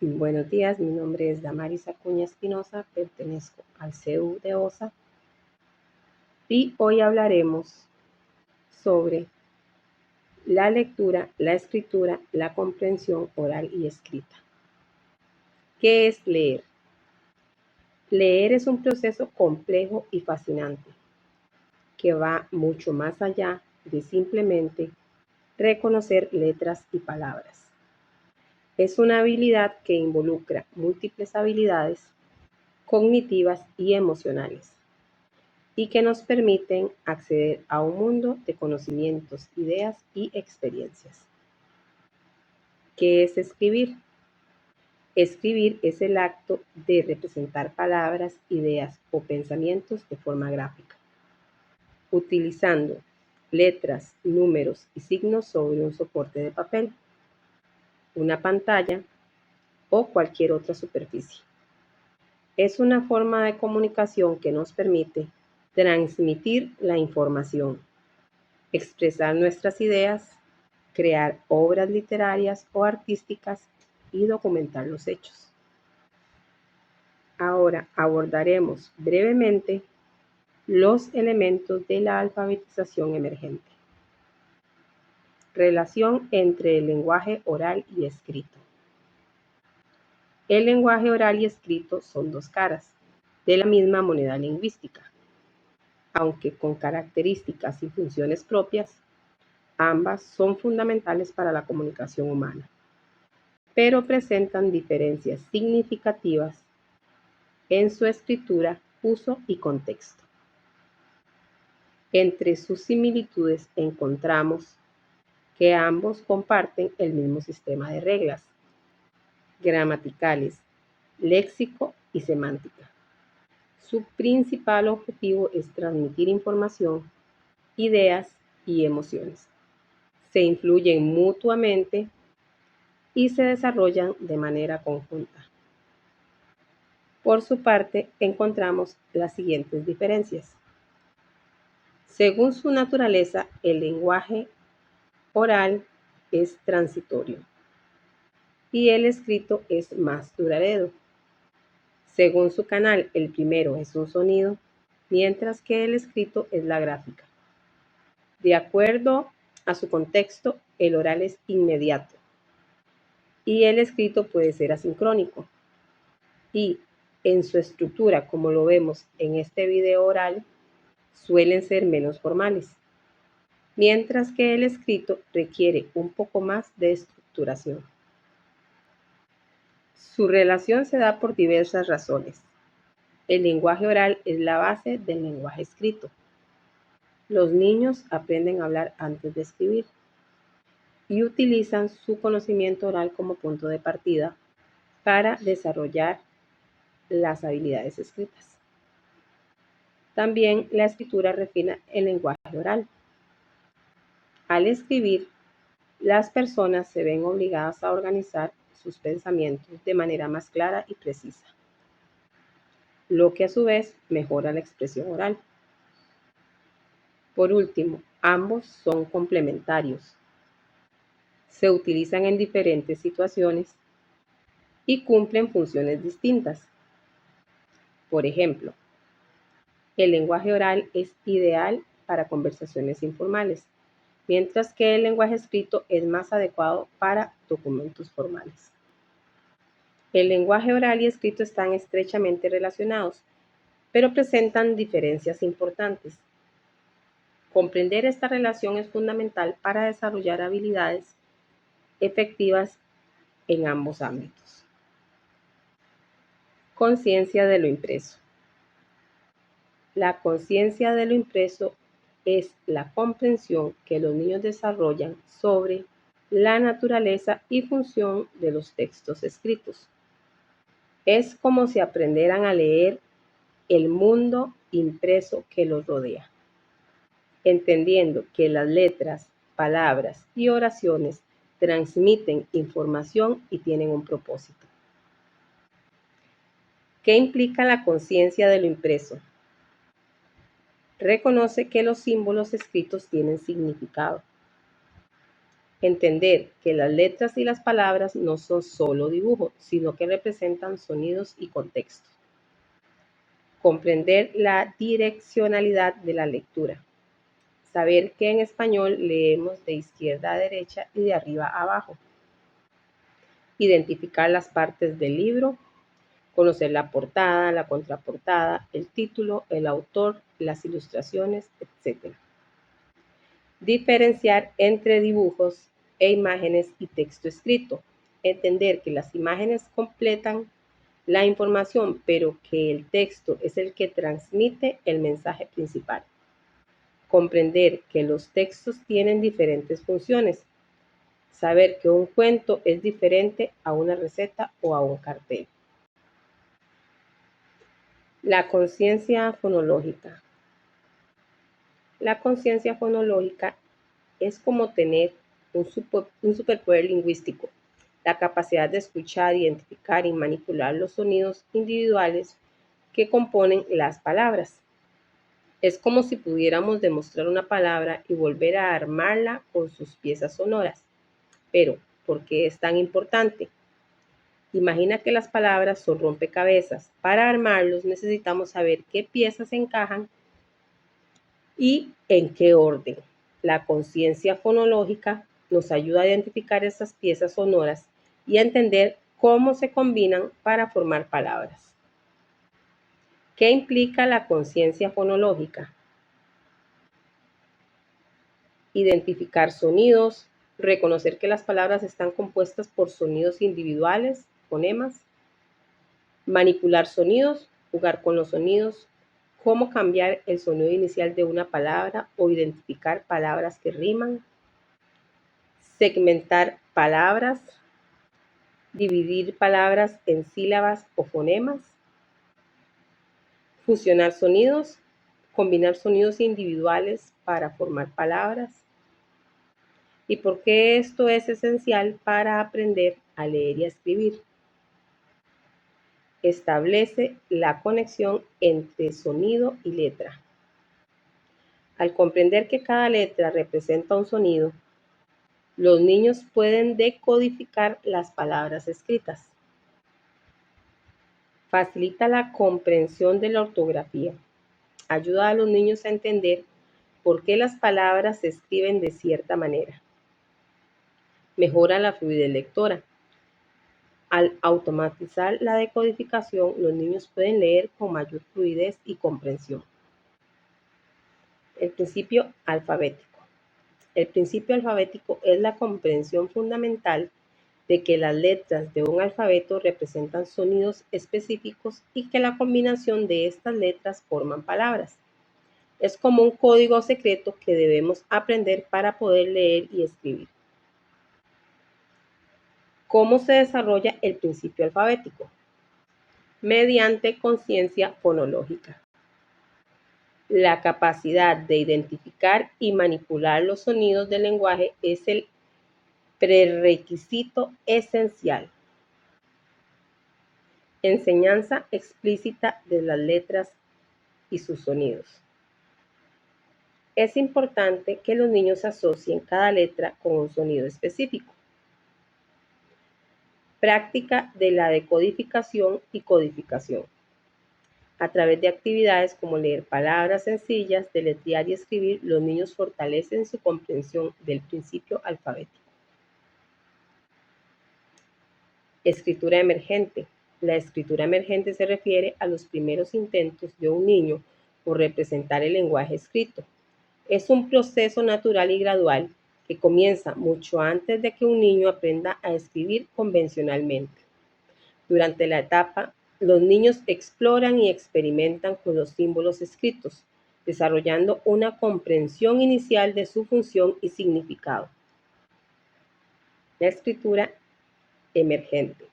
Buenos días, mi nombre es Damaris Acuña Espinosa, pertenezco al CEU de OSA y hoy hablaremos sobre la lectura, la escritura, la comprensión oral y escrita. ¿Qué es leer? Leer es un proceso complejo y fascinante que va mucho más allá de simplemente reconocer letras y palabras. Es una habilidad que involucra múltiples habilidades cognitivas y emocionales y que nos permiten acceder a un mundo de conocimientos, ideas y experiencias. ¿Qué es escribir? Escribir es el acto de representar palabras, ideas o pensamientos de forma gráfica, utilizando letras, números y signos sobre un soporte de papel, una pantalla o cualquier otra superficie. Es una forma de comunicación que nos permite transmitir la información, expresar nuestras ideas, crear obras literarias o artísticas y documentar los hechos. Ahora abordaremos brevemente los elementos de la alfabetización emergente. Relación entre el lenguaje oral y escrito. El lenguaje oral y escrito son dos caras de la misma moneda lingüística. Aunque con características y funciones propias, ambas son fundamentales para la comunicación humana, pero presentan diferencias significativas en su escritura, uso y contexto. Entre sus similitudes encontramos que ambos comparten el mismo sistema de reglas gramaticales, léxico y semántica. Su principal objetivo es transmitir información, ideas y emociones. Se influyen mutuamente y se desarrollan de manera conjunta. Por su parte, encontramos las siguientes diferencias. Según su naturaleza, el lenguaje oral es transitorio y el escrito es más duradero. Según su canal, el primero es un sonido, mientras que el escrito es la gráfica. De acuerdo a su contexto, el oral es inmediato y el escrito puede ser asincrónico. Y en su estructura, como lo vemos en este video oral, suelen ser menos formales, mientras que el escrito requiere un poco más de estructuración. Su relación se da por diversas razones. El lenguaje oral es la base del lenguaje escrito. Los niños aprenden a hablar antes de escribir y utilizan su conocimiento oral como punto de partida para desarrollar las habilidades escritas. También la escritura refina el lenguaje oral. Al escribir, las personas se ven obligadas a organizar sus pensamientos de manera más clara y precisa, lo que a su vez mejora la expresión oral. Por último, ambos son complementarios. Se utilizan en diferentes situaciones y cumplen funciones distintas. Por ejemplo, el lenguaje oral es ideal para conversaciones informales, mientras que el lenguaje escrito es más adecuado para documentos formales. El lenguaje oral y escrito están estrechamente relacionados, pero presentan diferencias importantes. Comprender esta relación es fundamental para desarrollar habilidades efectivas en ambos ámbitos. Conciencia de lo impreso. La conciencia de lo impreso es la comprensión que los niños desarrollan sobre la naturaleza y función de los textos escritos. Es como si aprendieran a leer el mundo impreso que los rodea, entendiendo que las letras, palabras y oraciones transmiten información y tienen un propósito. ¿Qué implica la conciencia de lo impreso? Reconoce que los símbolos escritos tienen significado. Entender que las letras y las palabras no son solo dibujos, sino que representan sonidos y contextos. Comprender la direccionalidad de la lectura. Saber que en español leemos de izquierda a derecha y de arriba a abajo. Identificar las partes del libro. Conocer la portada, la contraportada, el título, el autor, las ilustraciones, etc. Diferenciar entre dibujos e imágenes y texto escrito. Entender que las imágenes completan la información, pero que el texto es el que transmite el mensaje principal. Comprender que los textos tienen diferentes funciones. Saber que un cuento es diferente a una receta o a un cartel. La conciencia fonológica. La conciencia fonológica es como tener un superpoder lingüístico, la capacidad de escuchar, identificar y manipular los sonidos individuales que componen las palabras. Es como si pudiéramos demostrar una palabra y volver a armarla con sus piezas sonoras. Pero, ¿por qué es tan importante? Imagina que las palabras son rompecabezas. Para armarlos necesitamos saber qué piezas encajan y en qué orden. La conciencia fonológica nos ayuda a identificar estas piezas sonoras y a entender cómo se combinan para formar palabras. ¿Qué implica la conciencia fonológica? Identificar sonidos, reconocer que las palabras están compuestas por sonidos individuales, fonemas, manipular sonidos, jugar con los sonidos, cómo cambiar el sonido inicial de una palabra o identificar palabras que riman, segmentar palabras, dividir palabras en sílabas o fonemas, fusionar sonidos, combinar sonidos individuales para formar palabras. ¿Y por qué esto es esencial para aprender a leer y a escribir? Establece la conexión entre sonido y letra. Al comprender que cada letra representa un sonido, los niños pueden decodificar las palabras escritas. Facilita la comprensión de la ortografía. Ayuda a los niños a entender por qué las palabras se escriben de cierta manera. Mejora la fluidez lectora. Al automatizar la decodificación, los niños pueden leer con mayor fluidez y comprensión. El principio alfabético. El principio alfabético es la comprensión fundamental de que las letras de un alfabeto representan sonidos específicos y que la combinación de estas letras forman palabras. Es como un código secreto que debemos aprender para poder leer y escribir. ¿Cómo se desarrolla el principio alfabético? Mediante conciencia fonológica. La capacidad de identificar y manipular los sonidos del lenguaje es el prerequisito esencial. Enseñanza explícita de las letras y sus sonidos. Es importante que los niños asocien cada letra con un sonido específico. Práctica de la decodificación y codificación. A través de actividades como leer palabras sencillas, deletrear y escribir, los niños fortalecen su comprensión del principio alfabético. Escritura emergente. La escritura emergente se refiere a los primeros intentos de un niño por representar el lenguaje escrito. Es un proceso natural y gradual que comienza mucho antes de que un niño aprenda a escribir convencionalmente. Durante la etapa, los niños exploran y experimentan con los símbolos escritos, desarrollando una comprensión inicial de su función y significado. La escritura emergente.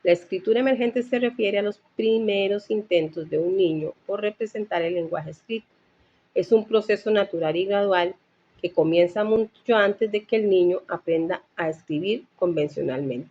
La escritura emergente se refiere a los primeros intentos de un niño por representar el lenguaje escrito. Es un proceso natural y gradual que comienza mucho antes de que el niño aprenda a escribir convencionalmente.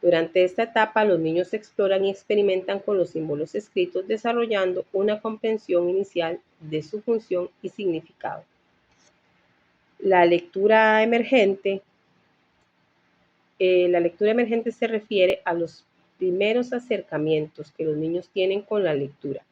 Durante esta etapa, los niños exploran y experimentan con los símbolos escritos, desarrollando una comprensión inicial de su función y significado. La lectura emergente La lectura emergente se refiere a los primeros acercamientos que los niños tienen con la lectura.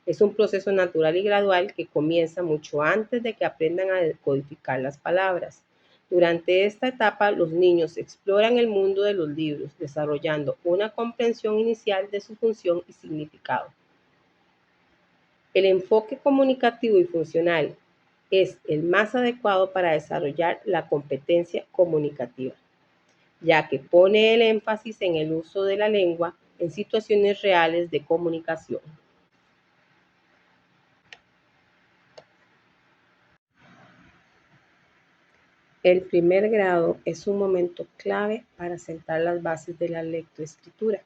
Es un proceso natural y gradual que comienza mucho antes de que aprendan a decodificar las palabras. Durante esta etapa, los niños exploran el mundo de los libros, desarrollando una comprensión inicial de su función y significado. El enfoque comunicativo y funcional es el más adecuado para desarrollar la competencia comunicativa, ya que pone el énfasis en el uso de la lengua en situaciones reales de comunicación. El primer grado es un momento clave para sentar las bases de la lectoescritura.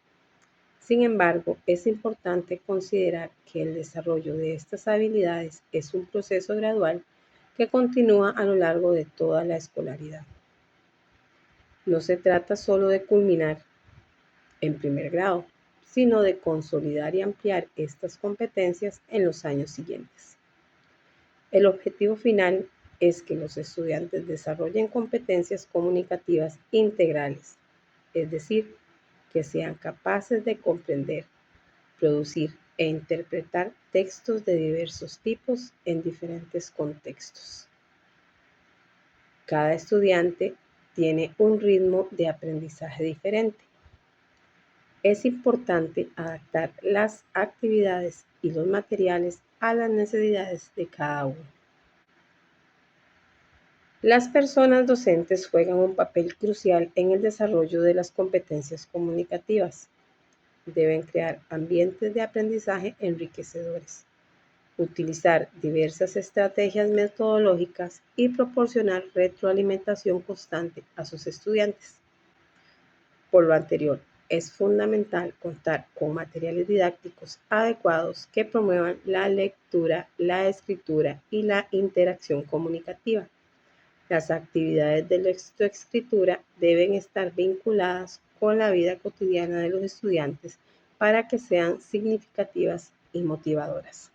Sin embargo, es importante considerar que el desarrollo de estas habilidades es un proceso gradual que continúa a lo largo de toda la escolaridad. No se trata solo de culminar en primer grado, sino de consolidar y ampliar estas competencias en los años siguientes. El objetivo final es que los estudiantes desarrollen competencias comunicativas integrales, es decir, que sean capaces de comprender, producir e interpretar textos de diversos tipos en diferentes contextos. Cada estudiante tiene un ritmo de aprendizaje diferente. Es importante adaptar las actividades y los materiales a las necesidades de cada uno. Las personas docentes juegan un papel crucial en el desarrollo de las competencias comunicativas. Deben crear ambientes de aprendizaje enriquecedores, utilizar diversas estrategias metodológicas y proporcionar retroalimentación constante a sus estudiantes. Por lo anterior, es fundamental contar con materiales didácticos adecuados que promuevan la lectura, la escritura y la interacción comunicativa. Las actividades de lectoescritura deben estar vinculadas con la vida cotidiana de los estudiantes para que sean significativas y motivadoras.